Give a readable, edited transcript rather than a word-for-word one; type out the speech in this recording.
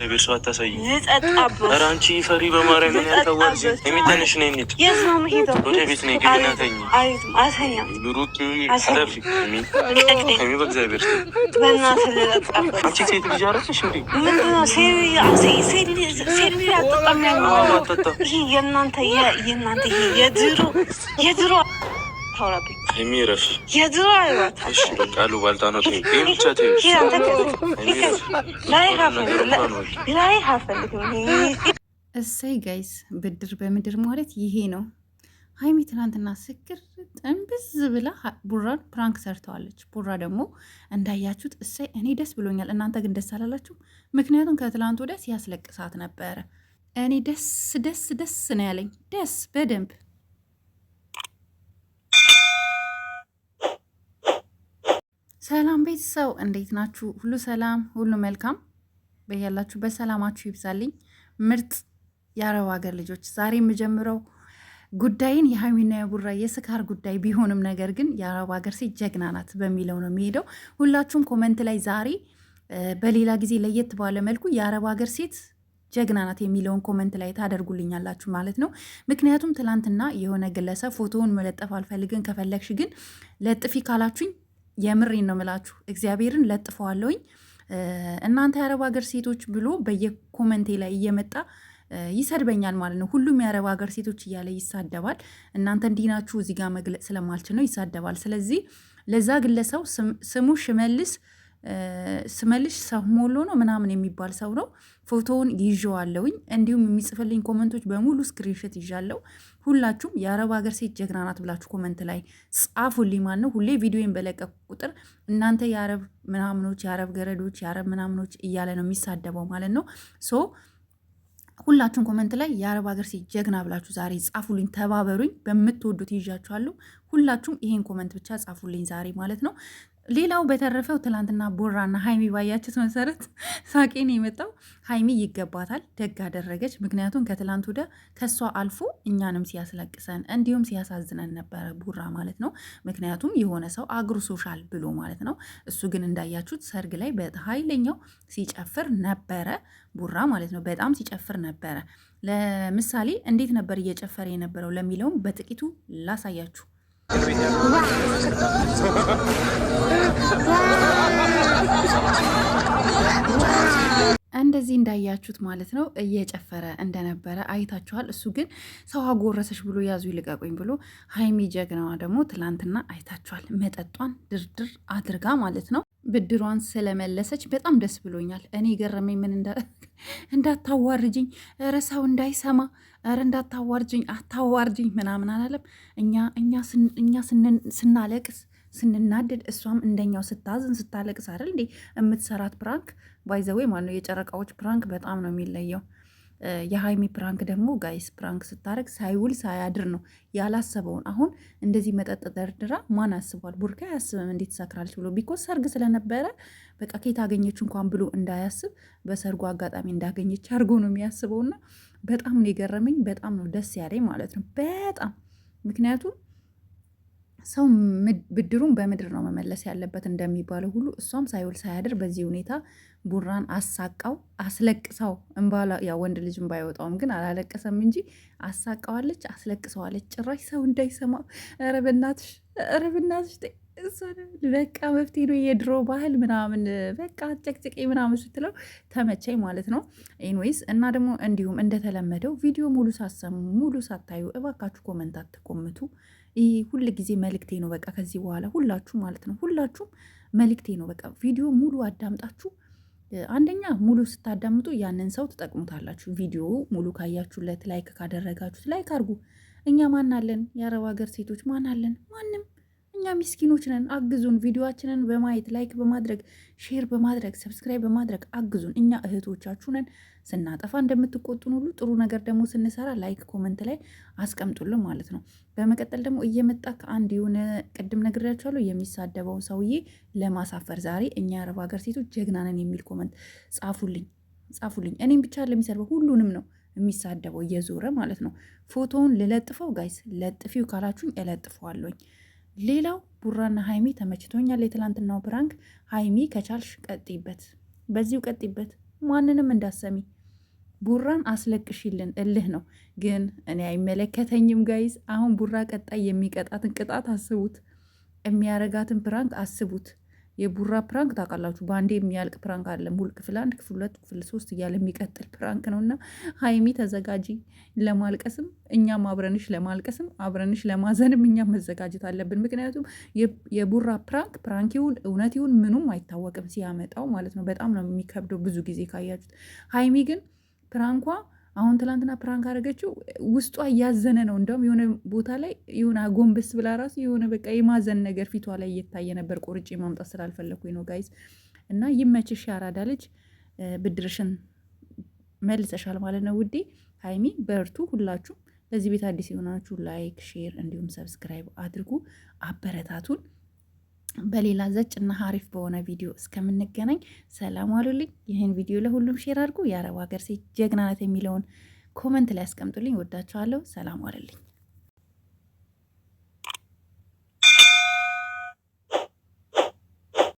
እግዚአብሔር ሰው አታሳይ። ኧረ አንቺ ፈሪ በማርያም ምን ያልታወርጂ የሚተንሽ ነው እንዴ? የት ነው የምሄደው? ወደ ቤት ነው ግድናተኝ። አተኛ ብሩክ አረፍ ከሚ በእግዚአብሔር በእናትህ ልጠጣበት። አንቺ ሴት ልጅ አረፍሽ እንዴ? ምንድን ነው ሴት ልጅ አጠጣም ያለው? የእናንተ የድሮ ታውራብኝ የሚረፍ የድሮ አይዋት። እሺ በቃ አሉባልታ ነው። ይሄ ብቻ ተይው። እሰይ ጋይስ፣ ብድር በምድር ማለት ይሄ ነው። ሀይሚ ትናንትና ስክር ጥንብዝ ብላ ቡራን ፕራንክ ሰርተዋለች። ቡራ ደግሞ እንዳያችሁት እሰይ፣ እኔ ደስ ብሎኛል። እናንተ ግን ደስ አላላችሁ? ምክንያቱም ከትላንት ወዲያ ሲያስለቅሳት ነበረ። እኔ ደስ ነው ያለኝ፣ ደስ በደንብ ሰላም ቤተሰብ እንዴት ናችሁ? ሁሉ ሰላም፣ ሁሉ መልካም። በያላችሁበት ሰላማችሁ ይብዛልኝ። ምርጥ የአረብ ሀገር ልጆች፣ ዛሬ የምጀምረው ጉዳይን የሀይሚና የቡራ የስካር ጉዳይ ቢሆንም ነገር ግን የአረብ ሀገር ሴት ጀግና ናት በሚለው ነው የሚሄደው። ሁላችሁም ኮመንት ላይ ዛሬ በሌላ ጊዜ ለየት ባለ መልኩ የአረብ ሀገር ሴት ጀግና ናት የሚለውን ኮመንት ላይ ታደርጉልኛላችሁ ማለት ነው። ምክንያቱም ትላንትና የሆነ ግለሰብ ፎቶውን መለጠፍ አልፈልግን፣ ከፈለግሽ ግን ለጥፊ ካላችሁኝ የምሬን ነው ምላችሁ፣ እግዚአብሔርን ለጥፈዋለሁኝ። እናንተ የአረብ ሀገር ሴቶች ብሎ በየኮመንቴ ላይ እየመጣ ይሰድበኛል ማለት ነው። ሁሉም የአረብ ሀገር ሴቶች እያለ ይሳደባል። እናንተ እንዲናችሁ እዚህ ጋር መግለጽ ስለማልችል ነው፣ ይሳደባል። ስለዚህ ለዛ ግለሰብ ስሙ ስመልሽ ሰው ሞሎ ነው ምናምን የሚባል ሰው ነው። ፎቶውን ይዤዋለሁኝ። እንዲሁም የሚጽፍልኝ ኮመንቶች በሙሉ ስክሪንሾት ይዣለሁ። ሁላችሁም የአረብ ሀገር ሴት ጀግና ናት ብላችሁ ኮመንት ላይ ጻፉልኝ ማለት ነው። ሁሌ ቪዲዮን በለቀቁ ቁጥር እናንተ የአረብ ምናምኖች፣ የአረብ ገረዶች፣ የአረብ ምናምኖች እያለ ነው የሚሳደበው ማለት ነው። ሶ ሁላችሁም ኮመንት ላይ የአረብ ሀገር ሴት ጀግና ብላችሁ ዛሬ ጻፉልኝ፣ ተባበሩኝ። በምትወዱት ይዣችኋለሁ። ሁላችሁም ይሄን ኮመንት ብቻ ጻፉልኝ ዛሬ ማለት ነው። ሌላው በተረፈው ትላንትና ቡራና ሀይሚ ባያችሁት መሰረት ሳቄን የመጣው ሀይሚ ይገባታል፣ ደግ አደረገች። ምክንያቱም ከትላንት ወደ ከሷ አልፎ እኛንም ሲያስለቅሰን እንዲሁም ሲያሳዝነን ነበረ ቡራ ማለት ነው። ምክንያቱም የሆነ ሰው አግሩሶሻል ብሎ ማለት ነው። እሱ ግን እንዳያችሁት ሰርግ ላይ በኃይለኛው ሲጨፍር ነበረ ቡራ ማለት ነው። በጣም ሲጨፍር ነበረ። ለምሳሌ እንዴት ነበር እየጨፈረ የነበረው ለሚለውም በጥቂቱ ላሳያችሁ። እንደዚህ እንዳያችሁት ማለት ነው እየጨፈረ እንደነበረ አይታችኋል። እሱ ግን ሰው አጎረሰሽ ብሎ ያዙ ይልቀቁኝ ብሎ፣ ሀይሚ ጀግናዋ ደግሞ ትላንትና አይታችኋል። መጠጧን ድርድር አድርጋ ማለት ነው ብድሯን ስለመለሰች በጣም ደስ ብሎኛል። እኔ ገረመኝ ምን እንዳታዋርጅኝ፣ ኧረ ሰው እንዳይሰማ፣ ኧረ እንዳታዋርጅኝ፣ አታዋርጅኝ ምናምን አላለም። እኛ ስናለቅስ ስንናደድ እሷም እንደኛው ስታዝን ስታለቅስ አይደል እንዴ የምትሰራት ፕራንክ ባይዘዌ ማለት ነው። የጨረቃዎች ፕራንክ በጣም ነው የሚለየው። የሀይሚ ፕራንክ ደግሞ ጋይስ ፕራንክ ስታረግ ሳይውል ሳያድር ነው ያላሰበውን። አሁን እንደዚህ መጠጥ ደርድራ ማን አስቧል? ቡርካ አያስብም እንዴት ትሰክራለች ብሎ ቢኮዝ ሰርግ ስለነበረ በቃ ኬት አገኘች እንኳን ብሎ እንዳያስብ በሰርጉ አጋጣሚ እንዳገኘች አድርጎ ነው የሚያስበውና በጣም ነው የገረመኝ። በጣም ነው ደስ ያለኝ ማለት ነው። በጣም ምክንያቱም ሰው ብድሩን በምድር ነው መመለስ ያለበት እንደሚባለው ሁሉ እሷም ሳይውል ሳያድር በዚህ ሁኔታ ቡራን አሳቃው አስለቅሰው እንባላ ያ ወንድ ልጅም ባይወጣውም ግን አላለቀሰም እንጂ አሳቃዋለች፣ አስለቅሰዋለች። ጭራሽ ሰው እንዳይሰማ ኧረ በእናትሽ በቃ መፍትሄ ነው የድሮ ባህል ምናምን በቃ ጨቅጭቄ ምናምን ስትለው ተመቸኝ ማለት ነው። ኤንዌይስ እና ደግሞ እንዲሁም እንደተለመደው ቪዲዮ ሙሉ ሳሰሙ ሙሉ ሳታዩ እባካችሁ ኮመንት አትኮምቱ። ይህ ሁል ጊዜ መልክቴ ነው። በቃ ከዚህ በኋላ ሁላችሁ ማለት ነው ሁላችሁም መልክቴ ነው። በቃ ቪዲዮ ሙሉ አዳምጣችሁ አንደኛ ሙሉ ስታዳምጡ ያንን ሰው ትጠቅሙታላችሁ። ቪዲዮ ሙሉ ካያችሁለት ላይክ ካደረጋችሁት ላይክ አድርጉ። እኛ ማን አለን? የአረብ ሀገር ሴቶች ማን አለን? ማንም። እኛ ሚስኪኖች ነን። አግዙን። ቪዲዮችንን በማየት ላይክ በማድረግ ሼር በማድረግ ሰብስክራይብ በማድረግ አግዙን። እኛ እህቶቻችሁ ነን። ስናጠፋ እንደምትቆጡን ሁሉ ጥሩ ነገር ደግሞ ስንሰራ ላይክ ኮመንት ላይ አስቀምጡልን ማለት ነው። በመቀጠል ደግሞ እየመጣ ከአንድ የሆነ ቅድም ነግሬያችኋለሁ የሚሳደበውን ሰውዬ ለማሳፈር ዛሬ እኛ የአረብ ሀገር ሴቶች ጀግና ነን የሚል ኮመንት ጻፉልኝ። እኔም ብቻ ለሚሰድበው ሁሉንም ነው የሚሳደበው እየዞረ ማለት ነው። ፎቶውን ልለጥፈው ጋይስ፣ ለጥፊው ካላችሁኝ እለጥፈዋለሁኝ። ሌላው ቡራና ሀይሚ ተመችቶኛል። የትላንትናው ፕራንክ ሀይሚ ከቻልሽ ቀጥይበት፣ በዚሁ ቀጥይበት። ማንንም እንዳሰሚ ቡራን አስለቅሽልን እልህ ነው። ግን እኔ አይመለከተኝም ጋይዝ። አሁን ቡራ ቀጣይ የሚቀጣትን ቅጣት አስቡት፣ የሚያረጋትን ፕራንክ አስቡት። የቡራ ፕራንክ ታውቃላችሁ፣ በአንዴ የሚያልቅ ፕራንክ አለ። ክፍል 1 ክፍል 2 ክፍል 3 እያለ የሚቀጥል ፕራንክ ነው እና ሀይሚ ተዘጋጂ ለማልቀስም፣ እኛም አብረንሽ ለማልቀስም አብረንሽ ለማዘንም እኛም መዘጋጀት አለብን። ምክንያቱም የቡራ ፕራንክ ይሁን እውነት ይሁን ምኑም አይታወቅም ሲያመጣው ማለት ነው። በጣም ነው የሚከብደው ብዙ ጊዜ ካያችሁት። ሀይሚ ግን ፕራንኳ አሁን ትላንትና ፕራንክ አደረገችው፣ ውስጧ እያዘነ ነው። እንደውም የሆነ ቦታ ላይ የሆነ ጎንበስ ብላ ራሱ የሆነ በቃ የማዘን ነገር ፊቷ ላይ እየታየ ነበር። ቆርጬ ማምጣት ስላልፈለግኩኝ ነው ጋይዝ። እና ይመችሽ ያራዳ ልጅ፣ ብድርሽን መልሰሻል ማለት ነው ውዴ። ሀይሚ በርቱ ሁላችሁ። ለዚህ ቤት አዲስ የሆናችሁ ላይክ፣ ሼር እንዲሁም ሰብስክራይብ አድርጉ፣ አበረታቱን። በሌላ ዘጭ እና ሀሪፍ በሆነ ቪዲዮ እስከምንገናኝ ሰላም አሉልኝ። ይህን ቪዲዮ ለሁሉም ሼር አድርጉ። የአረብ ሀገር ሴት ጀግና ናት የሚለውን ኮመንት ላይ ያስቀምጡልኝ። ወዳችኋለሁ። ሰላም አሉልኝ።